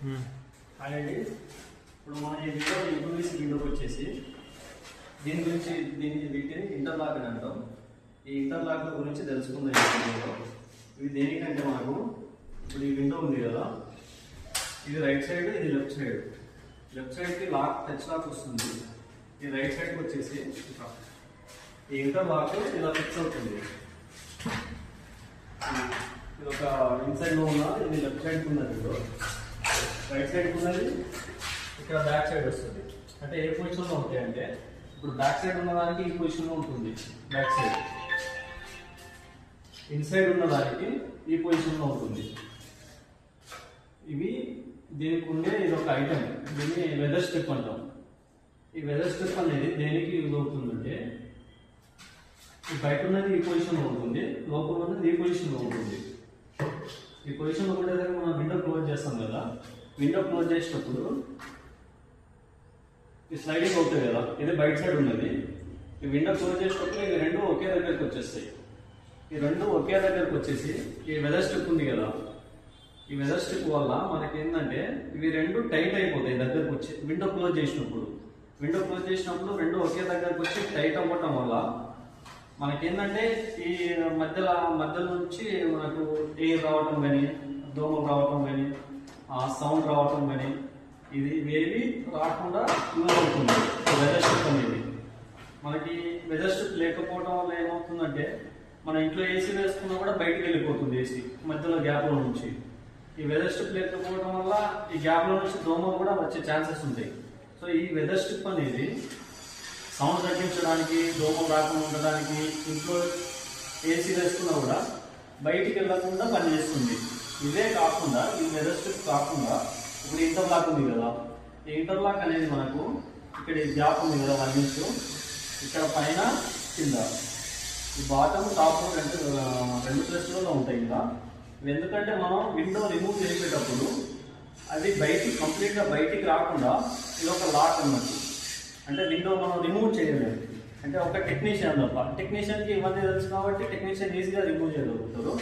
అండి ఇప్పుడు మన ఈ విండో యూపీవీసీ విండోకి వచ్చేసి వీటిని ఇంటర్లాక్ అని అంటాం. ఈ ఇంటర్లాక్ గురించి తెలుసుకుందాం. ఇవి దేనికంటే మనకు ఇప్పుడు ఈ విండో ఉంది కదా, ఇది రైట్ సైడ్, ఇది లెఫ్ట్ సైడ్. లెఫ్ట్ సైడ్కి టచ్ లాక్ వస్తుంది. ఈ రైట్ సైడ్కి వచ్చేసి ఈ ఇంటర్లాక్ ఇలా ఫిక్స్ అవుతుంది. ఇది ఒక ఇన్సైడ్ లో ఉన్న, ఇది లెఫ్ట్ సైడ్కి ఉన్నది, రైట్ సైడ్కి ఉన్నది ఇక్కడ బ్యాక్ సైడ్ వస్తుంది. అంటే ఏ పొజిషన్లో ఉంటాయి అంటే ఇప్పుడు బ్యాక్ సైడ్ ఉన్నదానికి ఈ పొజిషన్లో ఉంటుంది, బ్యాక్ సైడ్. ఇన్సైడ్ ఉన్నదానికి ఈ పొజిషన్లో ఉంటుంది. ఇవి దీనికి ఉండే ఇది ఒక ఐటమ్, దీన్ని వెదర్ స్ట్రిప్ అంటాం. ఈ వెదర్ స్ట్రిప్ అనేది దేనికి యూజ్ అవుతుందంటే ఈ బయట ఉన్నది ఈ పొజిషన్లో ఉంటుంది, లోపల ఉన్నది ఈ పొజిషన్లో ఉంటుంది. ఈ పొజిషన్లో ఉండేదాకా మనం విండో క్లోజ్ చేస్తాం కదా, విండో క్లోజ్ చేసేటప్పుడు ఈ స్లైడింగ్ అవుతుంది కదా, ఇది బయట సైడ్ ఉన్నది. ఈ విండో క్లోజ్ చేసేటప్పుడు ఇవి రెండు ఒకే దగ్గరికి వచ్చేస్తాయి. ఈ రెండు ఒకే దగ్గరకు వచ్చేసి ఈ వెదర్ స్ట్రిప్ ఉంది కదా, ఈ వెదర్ స్ట్రిప్ వల్ల మనకి ఏంటంటే ఇవి రెండు టైట్ అయిపోతాయి దగ్గరకు వచ్చి. విండో క్లోజ్ చేసినప్పుడు రెండు ఒకే దగ్గరకు వచ్చి టైట్ అవ్వటం వల్ల మనకేంటంటే ఈ మధ్య నుంచి మనకు ఎయిర్ రావటం కానీ, దోమలు రావటం కానీ, సౌండ్ రావటం కానీ, ఇది ఏవి రాకుండా యూజ్ అవుతుంది వెదర్ స్ట్రిప్ అనేది. మనకి వెదర్ స్ట్రిప్ లేకపోవడం వల్ల ఏమవుతుందంటే మన ఇంట్లో ఏసీ వేసుకున్నా కూడా బయటకు వెళ్ళిపోతుంది ఏసీ మధ్యలో గ్యాప్లో నుంచి. ఈ వెదర్ స్ట్రిప్ లేకపోవడం వల్ల ఈ గ్యాప్లో నుంచి దోమలు కూడా వచ్చే ఛాన్సెస్ ఉంటాయి. సో ఈ వెదర్ స్ట్రిప్ అనేది సౌండ్ తగ్గించడానికి, దోమలు రాకుండా ఉండడానికి, ఇంట్లో ఏసీ వేసుకున్నా కూడా బయటికి వెళ్ళకుండా పనిచేస్తుంది. ఇదే కాకుండా ఈ వెదర్ స్ట్రిప్ కాకుండా ఇప్పుడు ఇంటర్లాక్ ఉంది కదా, ఈ ఇంటర్లాక్ అనేది మనకు ఇక్కడ గ్యాప్ ఉంది కదా 1 ఇంచ్, ఇక్కడ పైన కింద ఈ బాటమ్ టాప్ రెండు ప్లేస్లలో ఉంటాయి కదా. ఎందుకంటే మనం విండో రిమూవ్ చేసేటప్పుడు అది కంప్లీట్గా బయటికి రాకుండా ఇది ఒక లాక్ అన్నట్టు. అంటే విండో మనం రిమూవ్ చేయలేము, అంటే ఒక టెక్నీషియన్ తప్ప. టెక్నీషియన్కి ఇవన్నీ తెలుసు కాబట్టి టెక్నీషియన్ ఈజీగా రిమూవ్ చేయగలుగుతారు.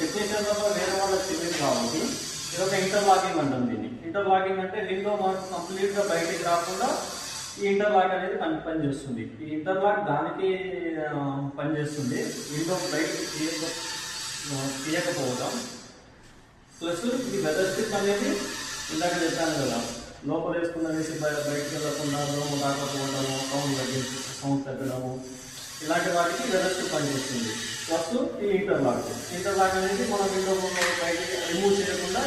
టెక్నీషియన్ తప్ప వేరే వాళ్ళకి తెలియదు కాబట్టి ఇది ఒక ఇంటర్లాకింగ్ అంటాం దీన్ని. ఇంటర్లాకింగ్ అంటే విండో మనకు కంప్లీట్గా బయటికి రాకుండా ఈ ఇంటర్లాక్ అనేది పనిచేస్తుంది. ఈ ఇంటర్లాక్ దానికి పనిచేస్తుంది, విండో బయటికి తీయకపోవడం. ప్లస్ ఈ వెదర్ స్ట్రిప్ అనేది ఇందాక చెప్పాను కదా, లోపల వేసుకున్న వేసి బయటకు వెళ్ళకుండా, దోమ రాకపోవడము, సౌండ్ తగ్గడము, ఇలాంటి వాటికి వెదర్ స్ట్రిప్ పనిచేస్తుంది. ప్లస్ ఈ ఇంటర్లాక్ అనేది మన విండో బయటికి రిమూవ్ చేయకుండా